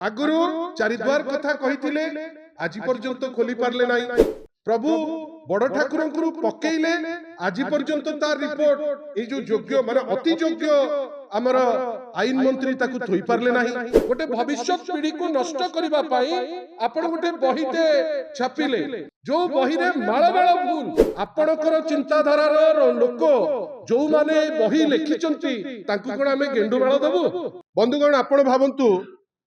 आगुरु चारिद्वार कथा कहिथिले आज पर्यंत खोली पारले नाही। प्रभु बड़ ठाकुर पकेइले आज पर्यंत तार रिपोर्ट ए जो योग्य माने अति योग्य आमर आईन मंत्री ताकु थोई पारले नाही। गोटे भविष्य पीढ़ी को नष्ट करिबा पाई आपण गोटे बहिते छापिले जो बही रे माळ माळ भूल आपणकर चिंताधारार लोक जो माने बही लिखिचंती ताकु कोन आमे गेंडु माळ देबु। बंधुगण आपण भाबंतु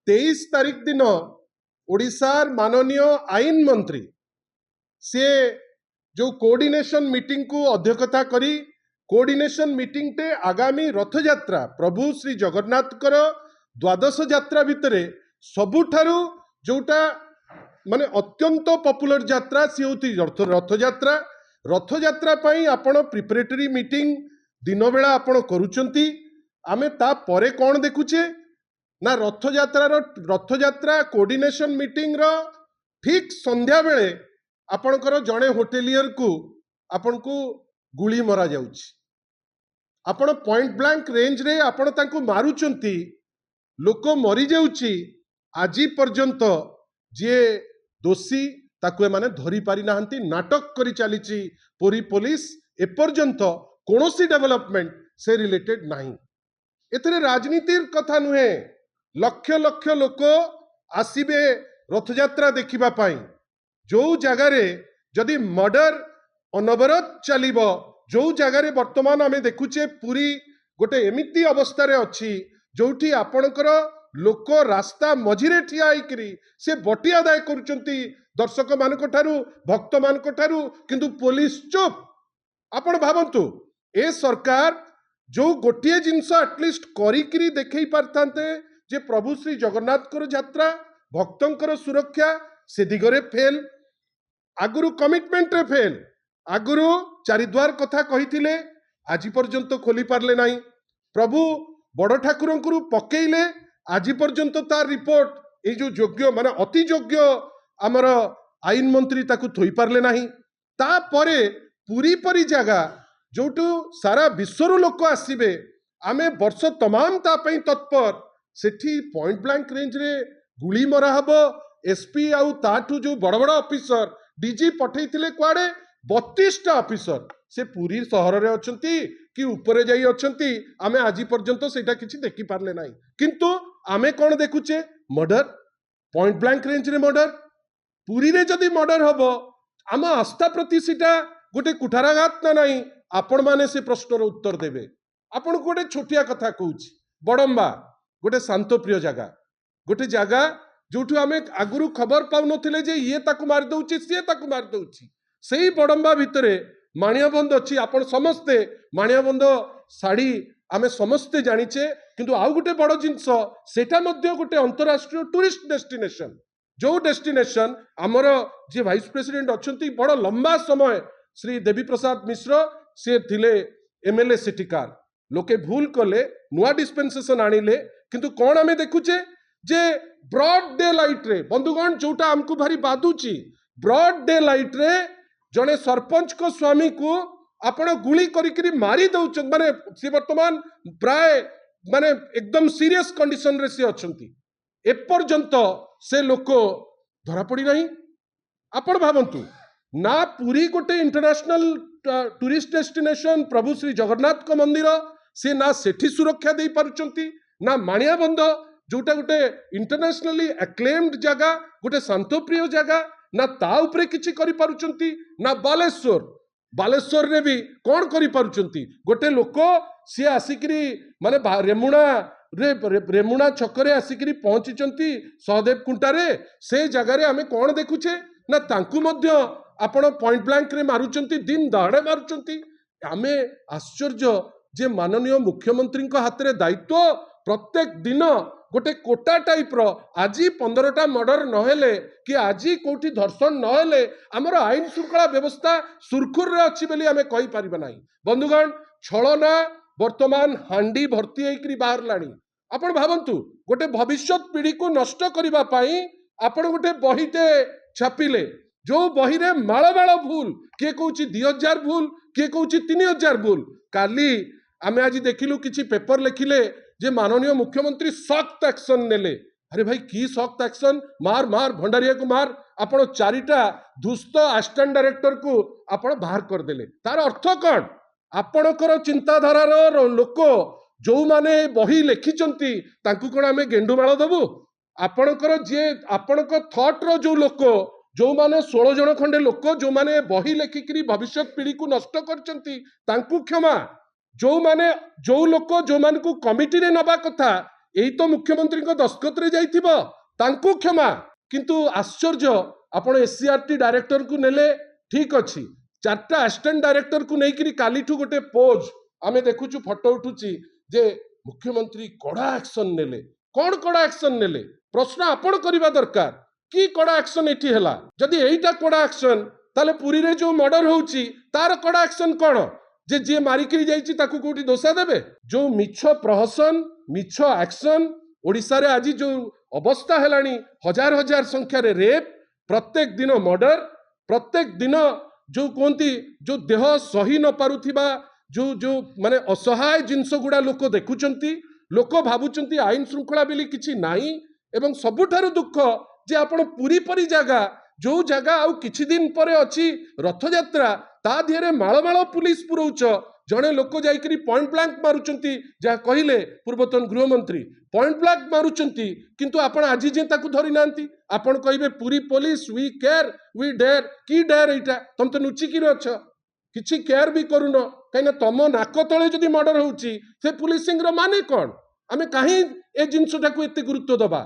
23 तारीख दिन ओडिशार माननीय आईन मंत्री से जो कोऑर्डिनेशन मीटिंग को अध्यक्षता करी कोऑर्डिनेशन मीटिंग टे आगामी रथ यात्रा प्रभु श्री जगन्नाथ कर द्वादश यात्रा भितरे सबुठारु जोटा माने अत्यंत पॉपुलर यात्रा सी होती रथ यात्रा पाई आपण प्रिपरेटरी मीटिंग दिन बेला आपण करूचंती। आमे ता परे कोन देखुचे ना रथ यात्रा कोऑर्डिनेशन मीटिंग रो ठीक संध्या बेले आपणकर जड़े होटेलियर को आपण को गुली मरा जाउची। आपण पॉइंट ब्लैंक रेंज रे आपण तांको मारुचंती लोक मरी जाउची। आजी पर्यंत जे दोषी ताकु माने धरी पारि नाहंती नाटक करी चलीची पुरी पुलिस एपर्यंत कोनोसी डेवलपमेंट से रिलेटेड नहीं। एथरे राजनीतिर कथा नुहे लक्ष लक्ष लोक आसीबे रथयात्रा देखिबा पाई जो जगार जदि मर्डर अनवरत चलिबो जो जगार वर्तमान आमे देखुचे पूरी गोटे एमिति अवस्था रे अछि जोठी आपणकर लोक रास्ता मझिरे ठिया होइकरी से बटी आदाय करूचंती दर्शक मानक ठारू भक्त मानक ठारू किंतु पुलिस चुप। आपण भाबंतु ए सरकार जो गोटे जिनस एटलिस्ट करिकरी देखै पारथांते जे प्रभु श्री जगन्नाथ कर यात्रा भक्तंकर सुरक्षा से दिगरे फेल आगुरु कमिटमेंट रे फेल आगुरु चारिद्वार कथा कहिथिले आज पर्यंत खोली पारले नाही। प्रभु बड़ ठाकुर पकेइले आज पर्यंत तार रिपोर्ट ए जो योग्य माने अति योग्य आमर आईन मंत्री ताकु थोई पारले नाही। ता परे पूरी परी जगह जोटू सारा विश्वर लोक आसीबे आमे वर्ष तमाम ता पई तत्पर सेठी पॉइंट ब्लैंक रेंज रे गुली मरा हबो। एसपी आउ ताठू जो बड़ बड़ ऑफिसर डीजी पठेइथिले कुआडे 32 टा ऑफिसर से पूरी शहर रे अछंती कि ऊपरे जाई अछंती आमे आजी पर्यंत सेटा किछि देखि पारले नाही। किंतु आमे कोन देखुचे मर्डर पॉइंट ब्लैंक रेंज रे मर्डर पूरी रे जदी मर्डर हबो आम आस्था प्रति सेटा गोटे कुठाराघात ना नाही। आपण माने से प्रश्नर उत्तर देबे। आपण गोटे छोटिया कथा कहूछि बड़म्बा गोटे शांतप्रिय जगह गोटे जगह जोठू आमे आगुरु खबर पाउ नथिले जे ये ताकु मार दउछि से ताकु मार दउछि सेही बड़म्बा भितरे माणियाबंध अछि। आपण समस्ते माणियाबंध साड़ी आमे समस्ते जानिचे किंतु आउ गोटे बड़ जिंस सेटा मध्य गोटे अंतरराष्ट्रीय टूरिस्ट डेस्टिनेशन जो डेस्टिनेशन आमर जे वाइस प्रेसिडेंट अछंती बड़ लंबा समय श्री देवी प्रसाद मिश्र से थिले एमएलए सिटिकार लोके भूल कले नुआ डिस्पेंसेशन आनिले किंतु कौन आमे देखुचे जे ब्रॉड डे लाइट रे बंधुगण जोटा हमको भारी बाधुची ब्रॉड डे लाइट रे जने सरपंच को स्वामी को आपण गुली करिकरी मारी दउछन माने से वर्तमान प्राय माने एकदम सीरियस कंडीशन रे से अछंती एपर्यंत से लोक धरा पड़ी नहीं। आपण भाबंतु ना पूरी गोटे इंटरनेशनल टूरिस्ट डेस्टिनेशन प्रभु श्री जगन्नाथ को मंदिर से ना सेठी सुरक्षा दे पारुचंती ना माणियाबंध जोटा गोटे इंटरनेशनली एक्लेम्ड जगह गोटे शांतप्रिय जगह ना ता उपरे किछि करि पारुचंती ना बालेश्वर रे भी कोन करि पारुचंती गोटे लोक सी आसिकरी माने रेमुणा छकरे आसिकरी पहुंचीचंती सहदेव कुंटा रे से जगह रे आमे कोन देखुचे ना तांकु मध्य आपण पॉइंट ब्लैंक रे मारुचंती दिन दहाड़े मारुचंती। आमे आश्चर्य जे माननीय मुख्यमंत्री हाथ रे दायित्व प्रत्येक दिन गोटे कोटा टाइप रो आज 15टा मर्डर नहेले कि आज कोठी धर्षण नहेले आमर आईन श्रृंखला व्यवस्था सुरखुर रे अछि बेली आमे कहि परिबा नाही। बंधुगण छलना वर्तमान हांडी भर्ती होइकरी बाहर लाणी। आपण भाबंतु गोटे भविष्य पीढ़ी को नष्ट करिबा पाई आपण गोटे बहिते छापिले जो बही रे माळ माळ भूल किए कहूची 2000 भूल किए कहूची 3000 भूल। काली आमे आज देखिलु किछि पेपर लिखिले जे माननीय मुख्यमंत्री सख्त एक्शन नेले अरे भाई की सख्त एक्शन मार मार भंडारिया को मार आपण चारिटा दुष्ट असिस्टेंट डायरेक्टर को आपण बाहर कर देले तार अर्थ कौन आपणकर चिंताधारार लोक जो माने बही लिखिचंती तांकु कोन आमे गेंडुमाळ दबु आपणकर जे आपणक थॉट रो जो लोक जो माने 16 जन खंडे लोक जो माने बही लेखिकरी भविष्य पीढ़ी को नष्ट करचंती तांकु क्षमा जो माने जो लोक जो मान को कमिटी रे नबा कथा यही तो मुख्यमंत्री को दस्खत रे जाइथिबो तांकु क्षमा किंतु आश्चर्य आपण एससीआरटी डायरेक्टर को नेले ठीक अछि चारटा असिस्टेंट डायरेक्टर को नेकिरी कालीठू गोटे पोज आमे देखुछु फोटो उठुची जे मुख्यमंत्री कड़ा एक्शन नेले कौन कड़ा एक्शन नेले प्रश्न आपण करबा दरकार की कड़ा एक्शन एठी हला जदि एईटा कड़ा एक्शन ताले पुरी रे जो मर्डर होउची तार कड़ा एक्शन कोन जे जे मारिकरी जाइची ताकू कोठी दोषा देबे जो मिछ प्रहसन मिछ एक्शन ओडिसा रे आज जो अवस्था हेलानी हजार हजार संख्या रे रेप प्रत्येक दिन मर्डर प्रत्येक दिन जो कोंती जो देह सही न पारुथिबा जो जो माने असहाय जिंस गुडा लोक देखुचंती लोक भाबुचंती आईन श्रृंखला बेली किछि नाही एवं सबुठारु दुख जे आपण पुरी परी जागा जो जगह आउ किछि दिन परे अछि रथ यात्रा ता दिहरे माळमाळ पुलिस पुरौच जणे लोक जाइकरी पॉइंट ब्लैंक मारुचंती जा कहिले पूर्वतन गृहमंत्री पॉइंट ब्लैंक मारुचंती किंतु आपण आजि जे ताकू धरि नांती आपण कहिबे Puri police we care we dare की डेयर एटा तम तो नुची की अछ किछि केयर भी करूनो कहिना तम नाक तळे जदि मर्डर होउची से पुलिसिंग रो माने कोन आमे काहे ए जिंसटाकू एते गुरुत्व दबा।